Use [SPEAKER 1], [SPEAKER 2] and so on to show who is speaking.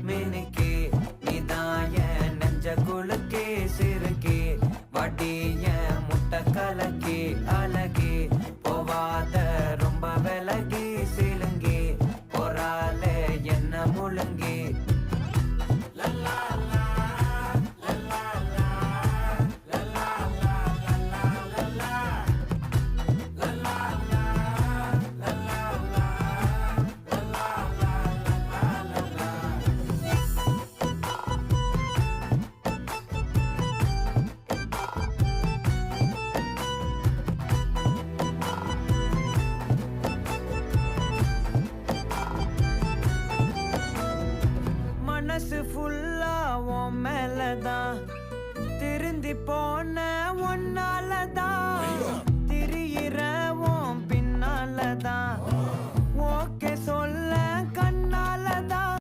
[SPEAKER 1] மினுக்கே நீதான் என் நெஞ்ச குலுக்கே சிறுக்கே வடிய முட்டை கலக்கே அழகே போவாத ரொம்ப விலகி சிலுங்கி போறாலே என்ன முழுங்கி மனசு ஃபுல்லா உன் மேலதான் திருந்தி போன ஒன்னாலதான் திரியிற உன் பின்னாலதான்